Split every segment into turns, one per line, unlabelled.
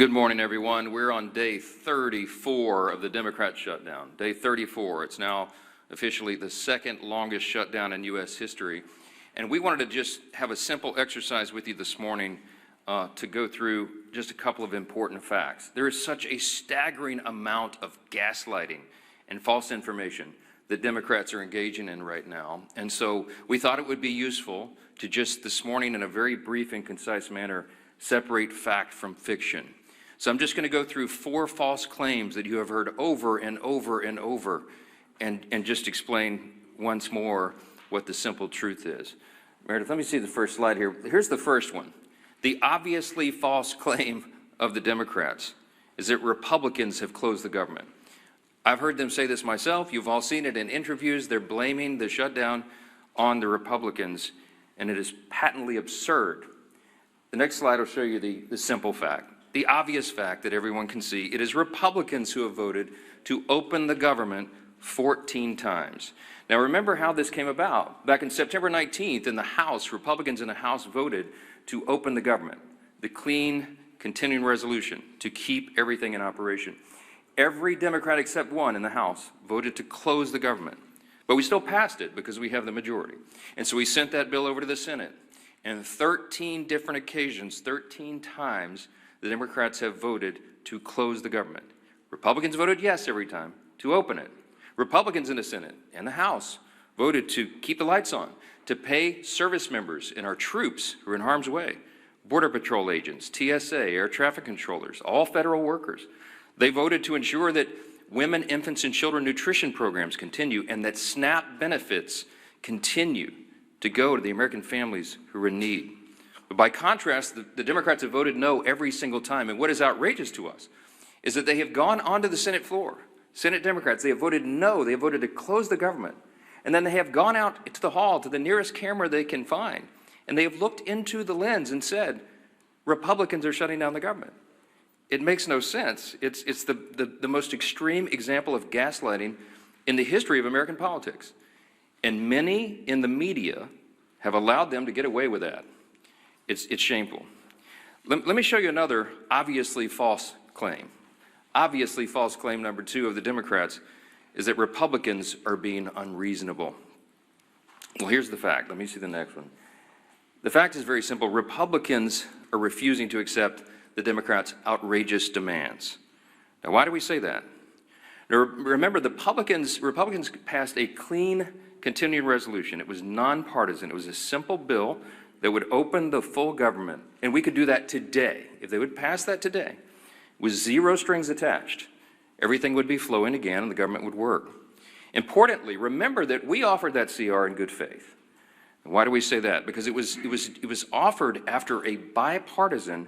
Good morning, everyone. We're on day 34 of the Democrat shutdown. Day 34. It's now officially the second longest shutdown in U.S. history. And we wanted to just have a simple exercise with you this morning to go through just a couple of important facts. There is such a staggering amount of gaslighting and false information that Democrats are engaging in right now. And so we thought it would be useful to just this morning, in a very brief and concise manner, separate fact from fiction. So I'm just going to go through 4 false claims that you have heard over and over and over, and just explain once more what the simple truth is. Meredith, let me see the first slide here. Here's the first one. The obviously false claim of the Democrats is that Republicans have closed the government. I've heard them say this myself. You've all seen it in interviews. They're blaming the shutdown on the Republicans, and it is patently absurd. The next slide will show you the simple fact. The obvious fact that everyone can see. It is Republicans who have voted to open the government 14 times. Now remember how this came about. Back in September 19th in the House, Republicans in the House voted to open the government, the clean continuing resolution to keep everything in operation. Every Democrat except one in the House voted to close the government. But we still passed it because we have the majority. And so we sent that bill over to the Senate. And 13 different occasions, 13 times, the Democrats have voted to close the government. Republicans voted yes every time to open it. Republicans in the Senate and the House voted to keep the lights on, to pay service members and our troops who are in harm's way, Border Patrol agents, TSA, air traffic controllers, all federal workers. They voted to ensure that women, infants, and children nutrition programs continue and that SNAP benefits continue to go to the American families who are in need. But by contrast, the Democrats have voted no every single time. And what is outrageous to us is that they have gone onto the Senate floor. Senate Democrats, they have voted no. They have voted to close the government. And then they have gone out to the hall, to the nearest camera they can find. And they have looked into the lens and said, Republicans are shutting down the government. It makes no sense. It's the most extreme example of gaslighting in the history of American politics. And many in the media have allowed them to get away with that. It's shameful. Let me show you another obviously false claim. Obviously false claim number 2 of the Democrats is that Republicans are being unreasonable. Well, here's the fact. Let me see the next one. The fact is very simple. Republicans are refusing to accept the Democrats' outrageous demands. Now, why do we say that? Now, remember, the Republicans passed a clean continuing resolution. It was nonpartisan. It was a simple bill that would open the full government. And we could do that today. If they would pass that today, with 0 strings attached, everything would be flowing again and the government would work. Importantly, remember that we offered that CR in good faith. And why do we say that? Because it was offered after a bipartisan,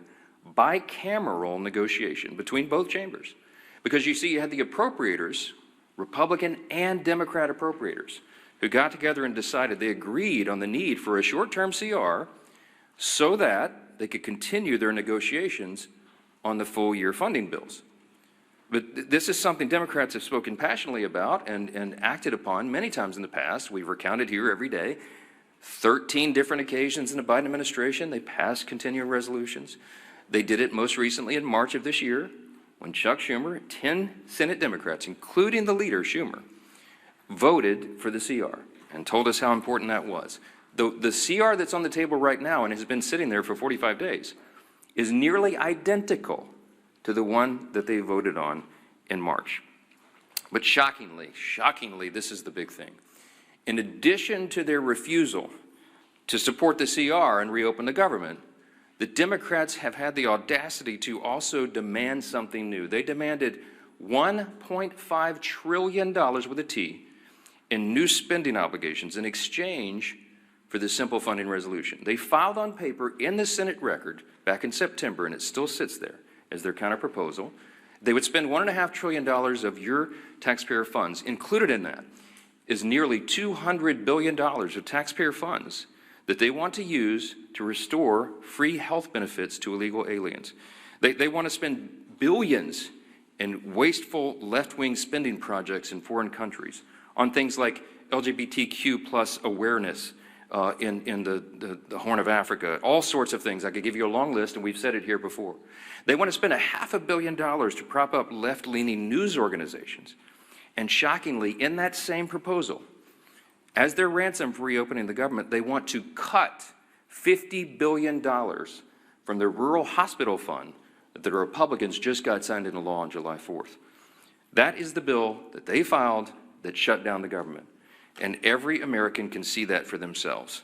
bicameral negotiation between both chambers. Because you see, you had the appropriators, Republican and Democrat appropriators, who got together and decided they agreed on the need for a short-term CR so that they could continue their negotiations on the full-year funding bills. But this is something Democrats have spoken passionately about and acted upon many times in the past. We've recounted here every day. 13 different occasions in the Biden administration, they passed continuing resolutions. They did it most recently in March of this year when Chuck Schumer, 10 Senate Democrats, including the leader, Schumer, voted for the CR and told us how important that was. The CR that's on the table right now and has been sitting there for 45 days is nearly identical to the one that they voted on in March. But shockingly, this is the big thing. In addition to their refusal to support the CR and reopen the government, the Democrats have had the audacity to also demand something new. They demanded $1.5 trillion with a T in new spending obligations in exchange for the simple funding resolution. They filed on paper in the Senate record back in September, and it still sits there as their counterproposal. They would spend $1.5 trillion of your taxpayer funds. Included in that is nearly $200 billion of taxpayer funds that they want to use to restore free health benefits to illegal aliens. They want to spend billions in wasteful left-wing spending projects in foreign countries on things like LGBTQ plus awareness, in the Horn of Africa, all sorts of things. I could give you a long list, and we've said it here before. They want to spend $500 million to prop up left-leaning news organizations. And shockingly, in that same proposal, as their ransom for reopening the government, they want to cut $50 billion from the rural hospital fund that the Republicans just got signed into law on July 4th. That is the bill that they filed that shut down the government. And every American can see that for themselves.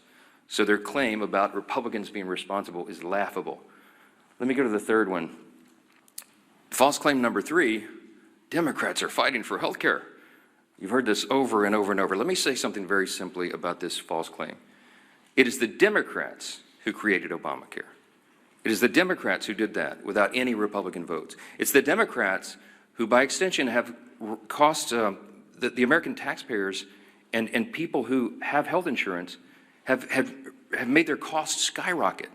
So their claim about Republicans being responsible is laughable. Let me go to the third one. False claim number 3, Democrats are fighting for health care. You've heard this over and over and over. Let me say something very simply about this false claim. It is the Democrats who created Obamacare. It is the Democrats who did that without any Republican votes. It's the Democrats who, by extension, have cost the American taxpayers and people who have health insurance have made their costs skyrocket.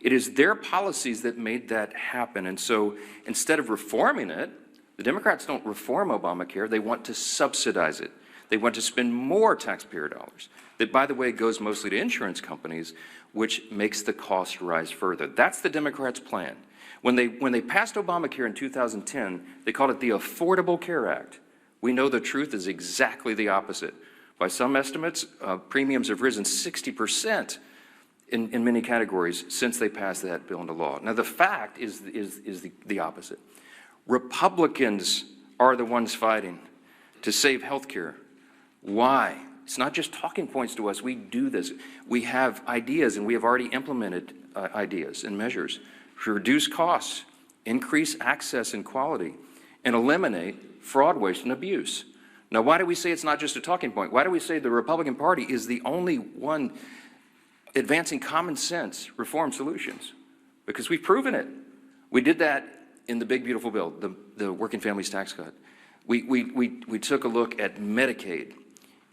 It is their policies that made that happen. And so instead of reforming it, the Democrats don't reform Obamacare. They want to subsidize it. They want to spend more taxpayer dollars. That, by the way, goes mostly to insurance companies, which makes the cost rise further. That's the Democrats' plan. When they passed Obamacare in 2010, they called it the Affordable Care Act. We know the truth is exactly the opposite. By some estimates, premiums have risen 60% in many categories since they passed that bill into law. Now, the fact is the opposite. Republicans are the ones fighting to save health care. Why? It's not just talking points to us. We do this. We have ideas, and we have already implemented ideas and measures to reduce costs, increase access and quality, and eliminate fraud, waste, and abuse. Now, why do we say it's not just a talking point? Why do we say the Republican Party is the only one advancing common sense reform solutions? Because we've proven it. We did that in the big, beautiful bill, the Working Families Tax Cut. We took a look at Medicaid,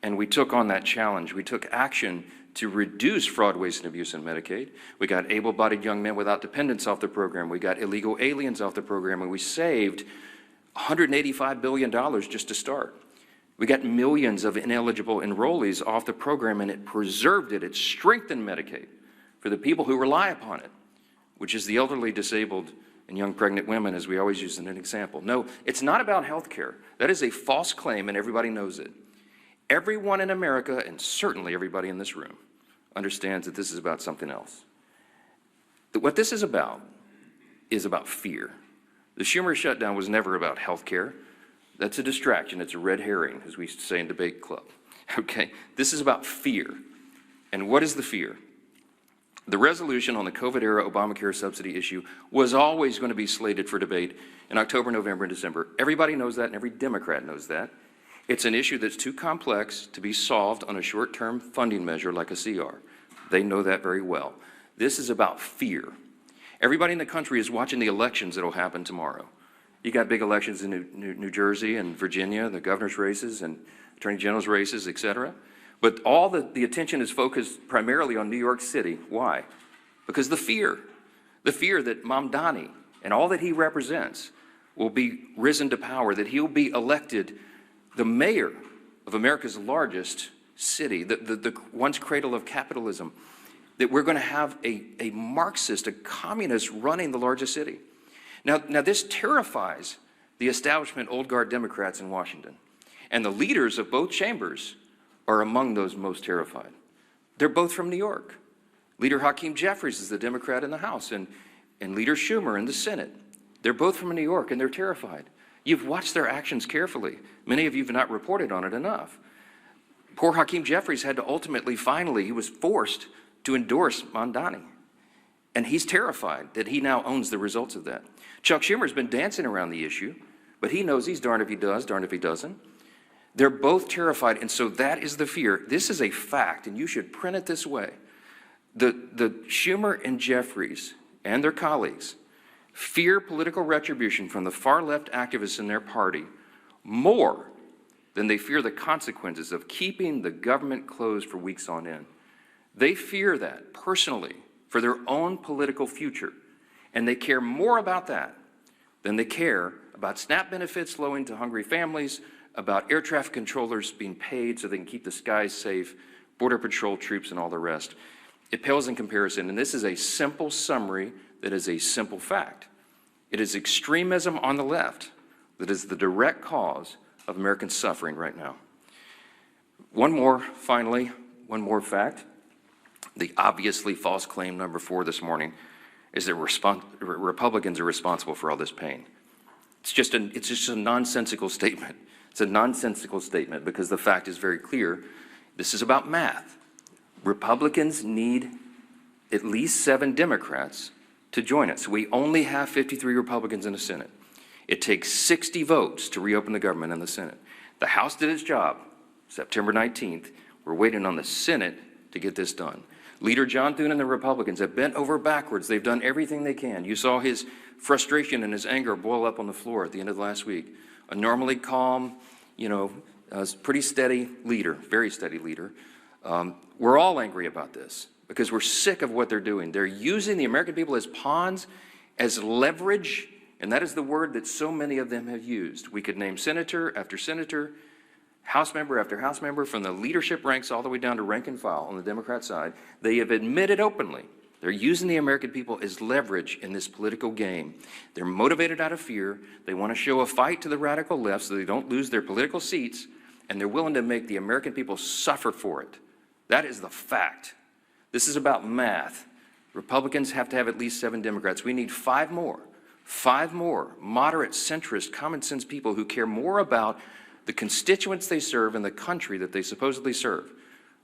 and we took on that challenge. We took action to reduce fraud, waste, and abuse in Medicaid. We got able-bodied young men without dependents off the program. We got illegal aliens off the program, and we saved $185 billion just to start. We got millions of ineligible enrollees off the program, and it preserved it. It strengthened Medicaid for the people who rely upon it, which is the elderly, disabled, and young pregnant women, as we always use in an example. No, it's not about health care. That is a false claim, and everybody knows it. Everyone in America, and certainly everybody in this room, understands that this is about something else. What this is about fear. The Schumer shutdown was never about health care. That's a distraction. It's a red herring, as we say in debate club. Okay? This is about fear. And what is the fear? The resolution on the COVID-era Obamacare subsidy issue was always going to be slated for debate in October, November, and December. Everybody knows that, and every Democrat knows that. It's an issue that's too complex to be solved on a short-term funding measure like a CR. They know that very well. This is about fear. Everybody in the country is watching the elections that will happen tomorrow. You got big elections in New Jersey and Virginia, the governor's races and attorney general's races, et cetera. But all the attention is focused primarily on New York City. Why? Because the fear that Mamdani and all that he represents will be risen to power, that he'll be elected the mayor of America's largest city, the once cradle of capitalism, that we're going to have a Marxist, a communist running the largest city. Now this terrifies the establishment old guard Democrats in Washington. And the leaders of both chambers are among those most terrified. They're both from New York. Leader Hakeem Jeffries is the Democrat in the House, and Leader Schumer in the Senate. They're both from New York, and they're terrified. You've watched their actions carefully. Many of you have not reported on it enough. Poor Hakeem Jeffries had to ultimately, finally, he was forced to endorse Mamdani. And he's terrified that he now owns the results of that. Chuck Schumer's been dancing around the issue, but he knows he's darned if he does, darned if he doesn't. They're both terrified, and so that is the fear. This is a fact, and you should print it this way. The Schumer and Jeffries and their colleagues fear political retribution from the far-left activists in their party more than they fear the consequences of keeping the government closed for weeks on end. They fear that personally for their own political future, and they care more about that than they care about SNAP benefits flowing to hungry families, about air traffic controllers being paid so they can keep the skies safe, Border Patrol troops, and all the rest. It pales in comparison, and this is a simple summary that is a simple fact. It is extremism on the left that is the direct cause of American suffering right now. Finally, one more fact. The obviously false claim number 4 this morning is that Republicans are responsible for all this pain. It's just a nonsensical statement. It's a nonsensical statement because the fact is very clear. This is about math. Republicans need at least 7 Democrats to join us. We only have 53 Republicans in the Senate. It takes 60 votes to reopen the government in the Senate. The House did its job September 19th. We're waiting on the Senate to get this done. Leader John Thune and the Republicans have bent over backwards. They've done everything they can. You saw his frustration and his anger boil up on the floor at the end of last week. A normally calm, pretty steady leader, very steady leader. We're all angry about this because we're sick of what they're doing. They're using the American people as pawns, as leverage, and that is the word that so many of them have used. We could name senator after senator, House member after House member, from the leadership ranks all the way down to rank and file on the Democrat side. They have admitted openly they're using the American people as leverage in this political game. They're motivated out of fear. They want to show a fight to the radical left so they don't lose their political seats, and they're willing to make the American people suffer for it. That is the fact. This is about math. Republicans have to have at least 7 Democrats. We need 5 more. 5 more moderate, centrist, common sense people who care more about the constituents they serve and the country that they supposedly serve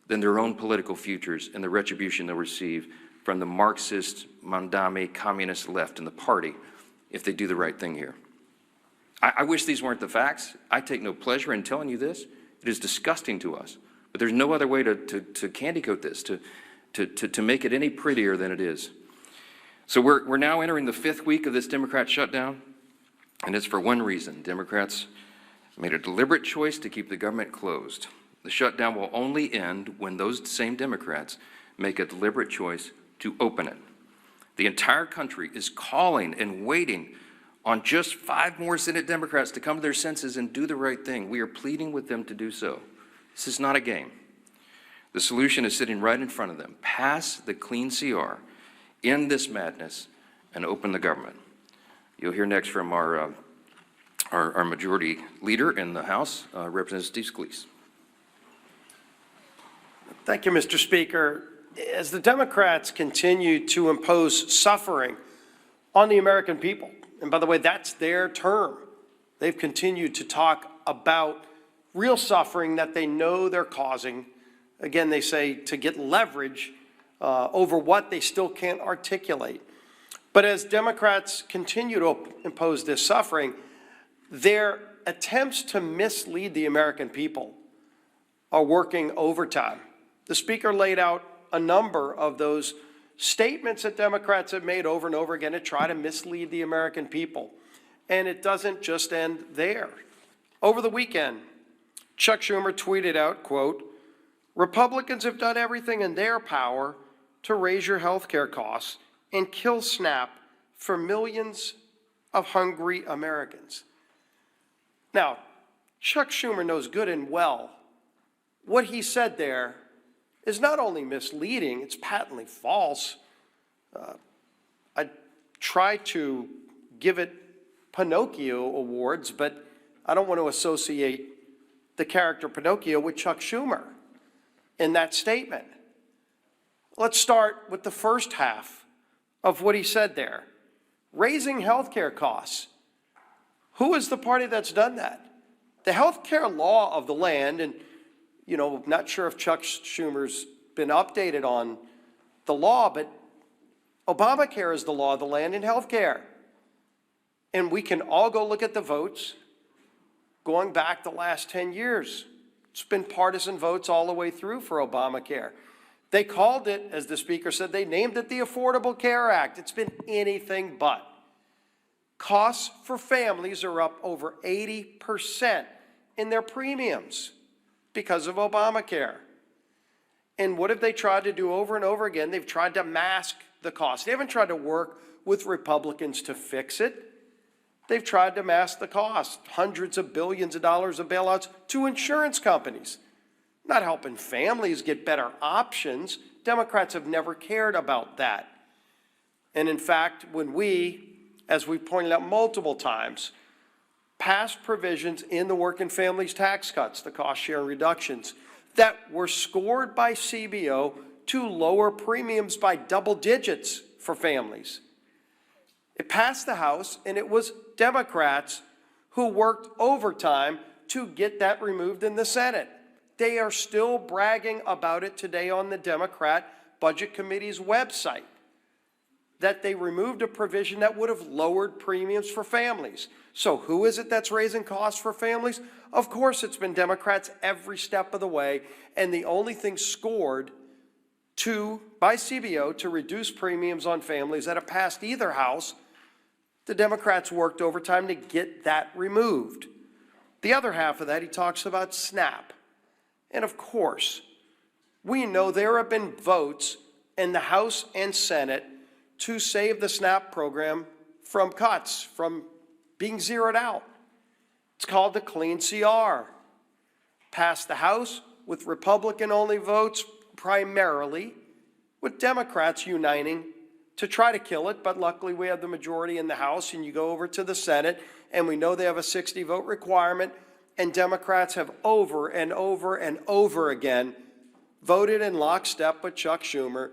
than their own political futures and the retribution they'll receive from the Marxist, Mandami, communist left in the party if they do the right thing here. I wish these weren't the facts. I take no pleasure in telling you this. It is disgusting to us. But there's no other way to candy coat this, to make it any prettier than it is. So we're now entering the 5th week of this Democrat shutdown, and it's for one reason. Democrats made a deliberate choice to keep the government closed. The shutdown will only end when those same Democrats make a deliberate choice to open it. The entire country is calling and waiting on just 5 more Senate Democrats to come to their senses and do the right thing. We are pleading with them to do so. This is not a game. The solution is sitting right in front of them. Pass the clean CR, end this madness, and open the government. You'll hear next from our majority leader in the House, Representative Steve Scalise.
Thank you, Mr. Speaker. As the Democrats continue to impose suffering on the American people, and by the way, that's their term, they've continued to talk about real suffering that they know they're causing. Again, they say to get leverage over what they still can't articulate. But as Democrats continue to impose this suffering, their attempts to mislead the American people are working overtime. The Speaker laid out a number of those statements that Democrats have made over and over again to try to mislead the American people. And it doesn't just end there. Over the weekend, Chuck Schumer tweeted out, quote, "Republicans have done everything in their power to raise your health care costs and kill SNAP for millions of hungry Americans." Now, Chuck Schumer knows good and well what he said there is not only misleading, it's patently false. I try to give it Pinocchio awards, but I don't want to associate the character Pinocchio with Chuck Schumer in that statement. Let's start with the first half of what he said there. Raising health care costs. Who is the party that's done that? The health care law of the land, and not sure if Chuck Schumer's been updated on the law, but Obamacare is the law of the land in health care. And we can all go look at the votes going back the last 10 years. It's been partisan votes all the way through for Obamacare. They called it, as the Speaker said, they named it the Affordable Care Act. It's been anything but. Costs for families are up over 80% in their premiums because of Obamacare. And what have they tried to do over and over again? They've tried to mask the cost. They haven't tried to work with Republicans to fix it. They've tried to mask the cost, hundreds of billions of dollars of bailouts to insurance companies. not helping families get better options. Democrats have never cared about that. And in fact, when we, as we pointed out multiple times, passed provisions in the working families tax cuts, the cost share reductions, that were scored by CBO to lower premiums by double digits for families. It passed the House, and it was Democrats who worked overtime to get that removed in the Senate. They are still bragging about it today on the Democrat Budget Committee's website, that they removed a provision that would have lowered premiums for families. So who is it that's raising costs for families? Of course, it's been Democrats every step of the way, and the only thing scored by CBO to reduce premiums on families that have passed either house, the Democrats worked overtime to get that removed. The other half of that, he talks about SNAP. And of course, we know there have been votes in the House and Senate to save the SNAP program from cuts, from being zeroed out. It's called the Clean CR. Passed the House with Republican-only votes, primarily, with Democrats uniting to try to kill it, but luckily we have the majority in the House, and you go over to the Senate, and we know they have a 60-vote requirement, and Democrats have over and over and over again voted in lockstep with Chuck Schumer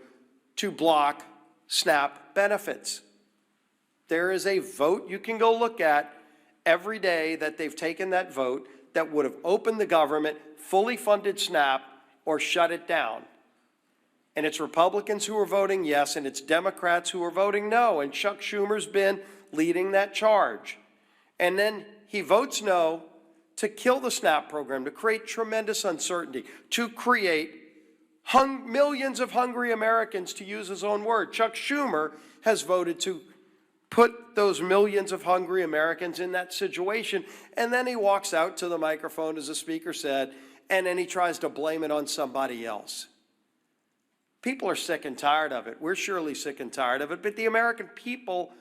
to block SNAP benefits. There is a vote you can go look at every day that they've taken that vote that would have opened the government, fully funded SNAP, or shut it down. And it's Republicans who are voting yes, and it's Democrats who are voting no, and Chuck Schumer's been leading that charge. And then he votes no to kill the SNAP program, to create tremendous uncertainty, to create millions of hungry Americans, to use his own word. Chuck Schumer has voted to put those millions of hungry Americans in that situation, and then he walks out to the microphone, as the speaker said, and then he tries to blame it on somebody else. People are sick and tired of it. We're surely sick and tired of it, but the American people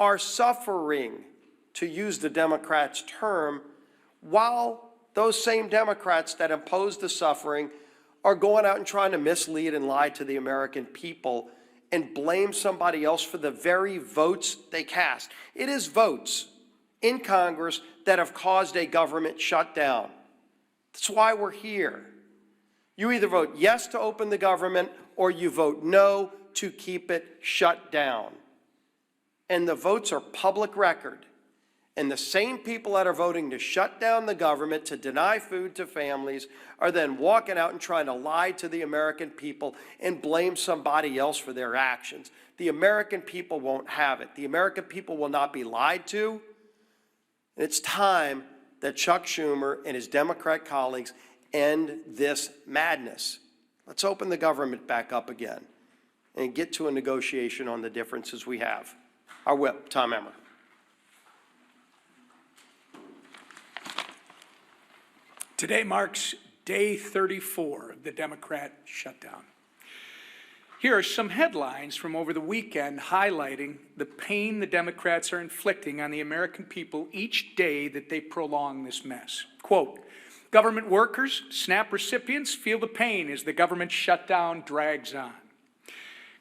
are suffering, to use the Democrats' term, while those same Democrats that impose the suffering are going out and trying to mislead and lie to the American people and blame somebody else for the very votes they cast. It is votes in Congress that have caused a government shutdown. That's why we're here. You either vote yes to open the government or you vote no to keep it shut down. And the votes are public record. And the same people that are voting to shut down the government, to deny food to families, are then walking out and trying to lie to the American people and blame somebody else for their actions. The American people won't have it. The American people will not be lied to. And it's time that Chuck Schumer and his Democrat colleagues end this madness. Let's open the government back up again and get to a negotiation on the differences we have. Our whip, Tom Emmer.
Today marks day 34 of the Democrat shutdown. Here are some headlines from over the weekend highlighting the pain the Democrats are inflicting on the American people each day that they prolong this mess. Quote, government workers, SNAP recipients feel the pain as the government shutdown drags on.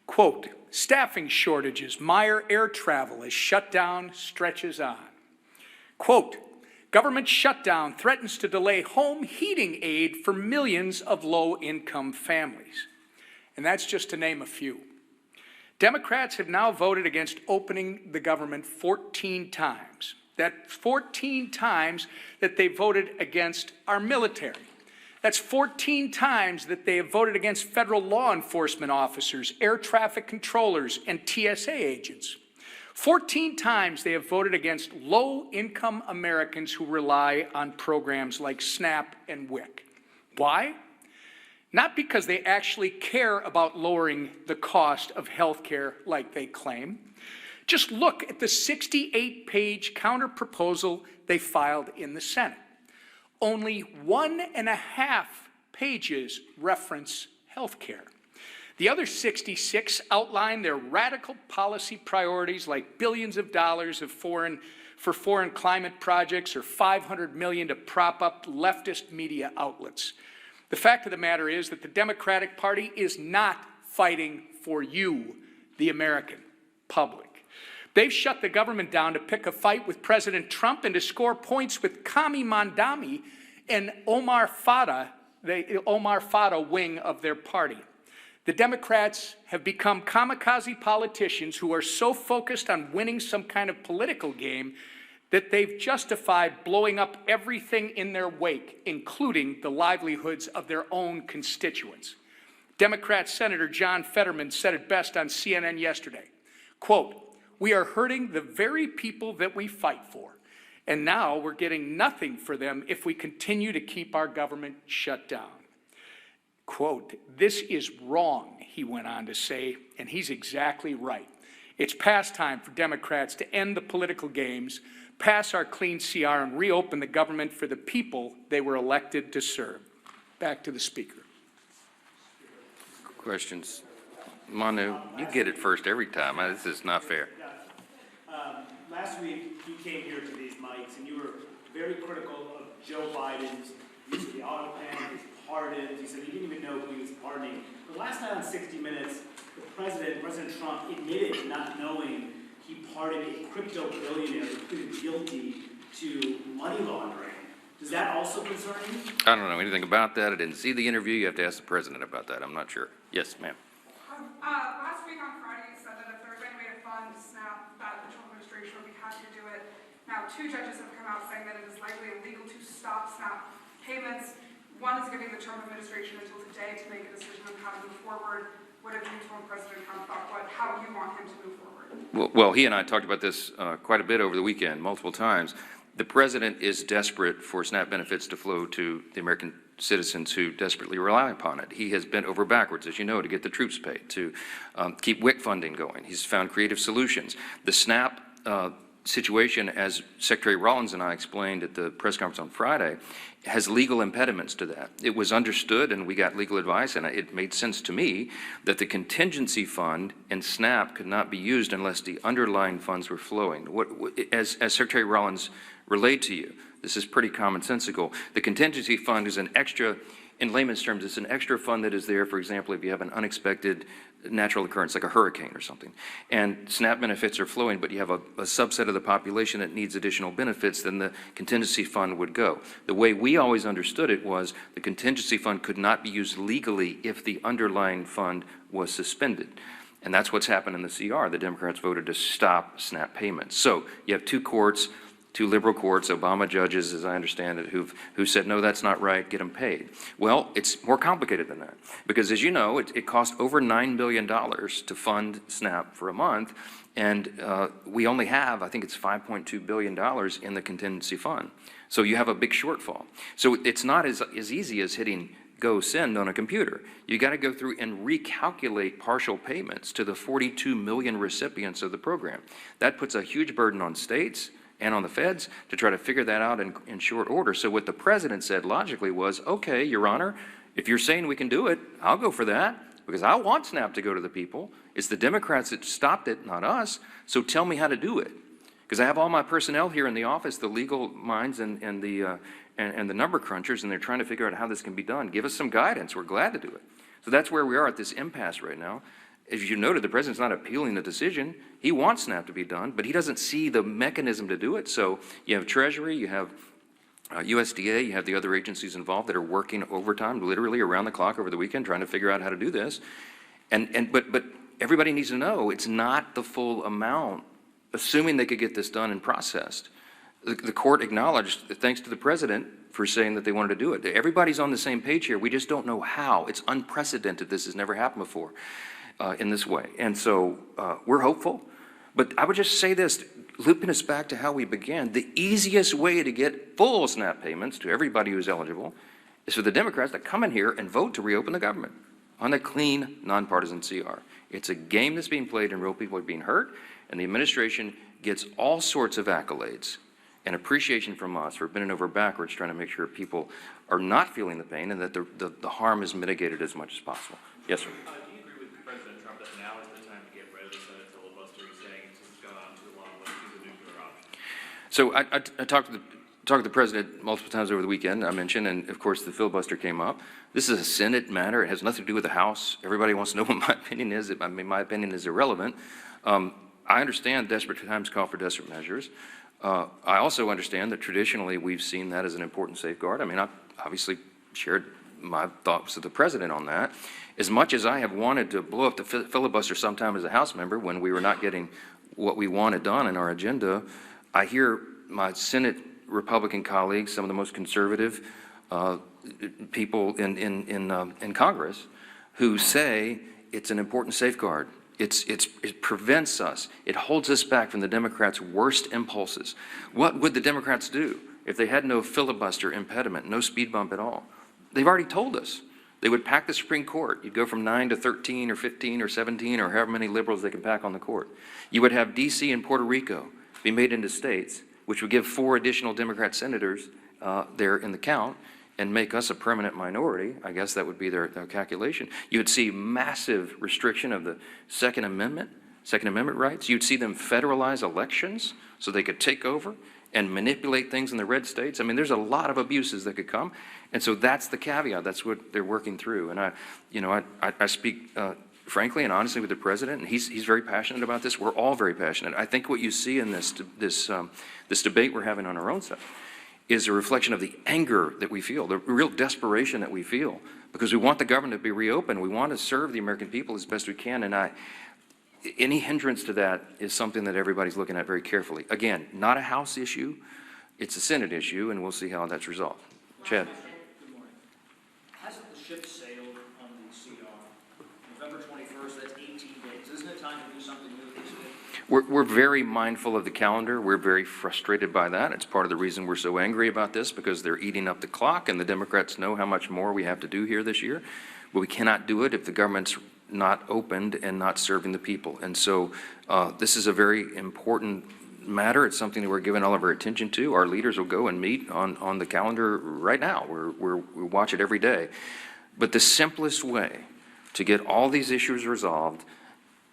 Quote, staffing shortages mire air travel as shutdown stretches on. Quote, government shutdown threatens to delay home heating aid for millions of low-income families. And that's just to name a few. Democrats have now voted against opening the government 14 times. That's 14 times that they voted against our military. That's 14 times that they have voted against federal law enforcement officers, air traffic controllers, and TSA agents. 14 times they have voted against low-income Americans who rely on programs like SNAP and WIC. Why? Not because they actually care about lowering the cost of health care like they claim. Just look at the 68-page counterproposal they filed in the Senate. Only 1.5 pages reference health care. The other 66 outline their radical policy priorities like billions of dollars for foreign climate projects or $500 million to prop up leftist media outlets. The fact of the matter is that the Democratic Party is not fighting for you, the American public. They've shut the government down to pick a fight with President Trump and to score points with Kami Mandami and Omar Fada, the Omar Fada wing of their party. The Democrats have become kamikaze politicians who are so focused on winning some kind of political game that they've justified blowing up everything in their wake, including the livelihoods of their own constituents. Democrat Senator John Fetterman said it best on CNN yesterday, quote, "We are hurting the very people that we fight for, and now we're getting nothing for them if we continue to keep our government shut down." Quote, "This is wrong," he went on to say, and he's exactly right. It's past time for Democrats to end the political games, pass our clean CR, and reopen the government for the people they were elected to serve. Back to the Speaker.
Questions? Manu, you get it first every time. This is not fair.
Last week, you came here to these mics, and you were very critical of Joe Biden's use of the auto pen, his pardons. You said he didn't even know who he was pardoning. But last night on 60 Minutes, President Trump, admitted to not knowing he pardoned a crypto billionaire who pleaded guilty to money laundering. Does that also concern you?
I don't know anything about that. I didn't see the interview. You have to ask the president about that. I'm not sure. Yes, ma'am.
Last week on Friday, you said that if there was any way to fund SNAP, that the Trump administration would be happy to do it. Now, 2 judges have come out saying that it is likely illegal to stop SNAP payments. One is giving the Trump administration until today to make a decision on how to move forward. What have you told President Trump about how you want him to move forward?
Well, he and I talked about this quite a bit over the weekend, multiple times. The president is desperate for SNAP benefits to flow to the American citizens who desperately rely upon it. He has bent over backwards, as you know, to get the troops paid, to keep WIC funding going. He's found creative solutions. The SNAP situation, as Secretary Rollins and I explained at the press conference on Friday, has legal impediments to that. It was understood, and we got legal advice, and it made sense to me that the contingency fund and SNAP could not be used unless the underlying funds were flowing. As Secretary Rollins relayed to you, this is pretty commonsensical. The contingency fund is an extra, in layman's terms, it's an extra fund that is there, for example, if you have an unexpected natural occurrence like a hurricane or something, and SNAP benefits are flowing, but you have a subset of the population that needs additional benefits, then the contingency fund would go. The way we always understood it was the contingency fund could not be used legally if the underlying fund was suspended. And that's what's happened in the CR. The Democrats voted to stop SNAP payments. So you have 2 courts, 2 liberal courts, Obama judges, as I understand it, who said, no, that's not right, get them paid. Well, it's more complicated than that, because as you know, it cost over $9 billion to fund SNAP for a month, and we only have, I think it's $5.2 billion in the contingency fund. So you have a big shortfall. So it's not as easy as hitting go send on a computer. You got to go through and recalculate partial payments to the 42 million recipients of the program. That puts a huge burden on states and on the feds to try to figure that out in short order. So what the president said logically was, okay, Your Honor, if you're saying we can do it, I'll go for that, because I want SNAP to go to the people. It's the Democrats that stopped it, not us. So tell me how to do it. Because I have all my personnel here in the office, the legal minds and the number crunchers, and they're trying to figure out how this can be done. Give us some guidance. We're glad to do it. So that's where we are at this impasse right now. As you noted, the president's not appealing the decision. He wants SNAP to be done, but he doesn't see the mechanism to do it. So you have Treasury, you have USDA, you have the other agencies involved that are working overtime, literally around the clock over the weekend, trying to figure out how to do this. But everybody needs to know it's not the full amount, assuming they could get this done and processed. The court acknowledged, thanks to the president, for saying that they wanted to do it. Everybody's on the same page here. We just don't know how. It's unprecedented. This has never happened before. In this way. And so we're hopeful. But I would just say this, looping us back to how we began, the easiest way to get full SNAP payments to everybody who's eligible is for the Democrats to come in here and vote to reopen the government on a clean, nonpartisan CR. It's a game that's being played and real people are being hurt, and the administration gets all sorts of accolades and appreciation from us for bending over backwards trying to make sure people are not feeling the pain and that the harm is mitigated as much as possible. Yes, sir. So I talked to talked to the president multiple times over the weekend, I mentioned, and of course the filibuster came up. This is a Senate matter. It has nothing to do with the House. Everybody wants to know what my opinion is. I mean, my opinion is irrelevant. I understand desperate times call for desperate measures. I also understand that traditionally we've seen that as an important safeguard. I mean, I obviously shared my thoughts with the president on that. As much as I have wanted to blow up the filibuster sometime as a House member when we were not getting what we wanted done in our agenda, I hear my Senate Republican colleagues, some of the most conservative people in Congress, who say it's an important safeguard. It prevents us. It holds us back from the Democrats' worst impulses. What would the Democrats do if they had no filibuster impediment, no speed bump at all? They've already told us. They would pack the Supreme Court. You'd go from 9 to 13 or 15 or 17 or however many liberals they can pack on the court. You would have D.C. and Puerto Rico be made into states, which would give 4 additional Democrat senators there in the count and make us a permanent minority. I guess that would be their calculation. You would see massive restriction of the Second Amendment rights. You'd see them federalize elections so they could take over and manipulate things in the red states. I mean, there's a lot of abuses that could come. And so that's the caveat. That's what they're working through. And I speak frankly and honestly with the president, and he's very passionate about this. We're all very passionate. I think what you see in this debate we're having on our own side is a reflection of the anger that we feel, the real desperation that we feel, because we want the government to be reopened. We want to serve the American people as best we can. And any hindrance to that is something that everybody's looking at very carefully. Again, not a House issue. It's a Senate issue, and we'll see how that's resolved. Chad.
Good morning. Hasn't the ship sailed on the CR? November 21st, that's 18 days. Isn't it time to do something new this day?
We're very mindful of the calendar. We're very frustrated by that. It's part of the reason we're so angry about this, because they're eating up the clock, and the Democrats know how much more we have to do here this year. But we cannot do it if the government's not opened and not serving the people. And so this is a very important matter. It's something that we're giving all of our attention to. Our leaders will go and meet on the calendar right now. We watch it every day. But the simplest way to get all these issues resolved,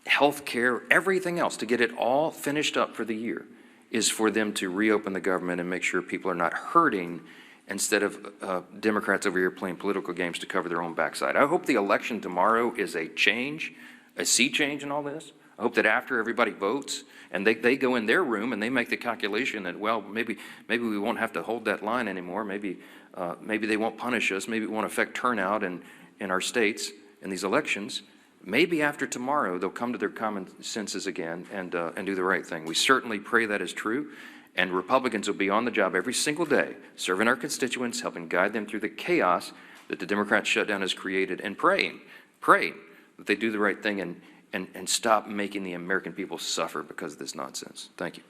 health care, everything else, to get it all finished up for the year, is for them to reopen the government and make sure people are not hurting instead of Democrats over here playing political games to cover their own backside. I hope the election tomorrow is a change, a sea change in all this. I hope that after everybody votes and they go in their room and they make the calculation that, well, maybe we won't have to hold that line anymore. Maybe they won't punish us. Maybe it won't affect turnout in our states in these elections. Maybe after tomorrow they'll come to their common senses again and do the right thing. We certainly pray that is true. And Republicans will be on the job every single day, serving our constituents, helping guide them through the chaos that the Democrat shutdown has created, and praying that they do the right thing and stop making the American people suffer because of this nonsense. Thank you.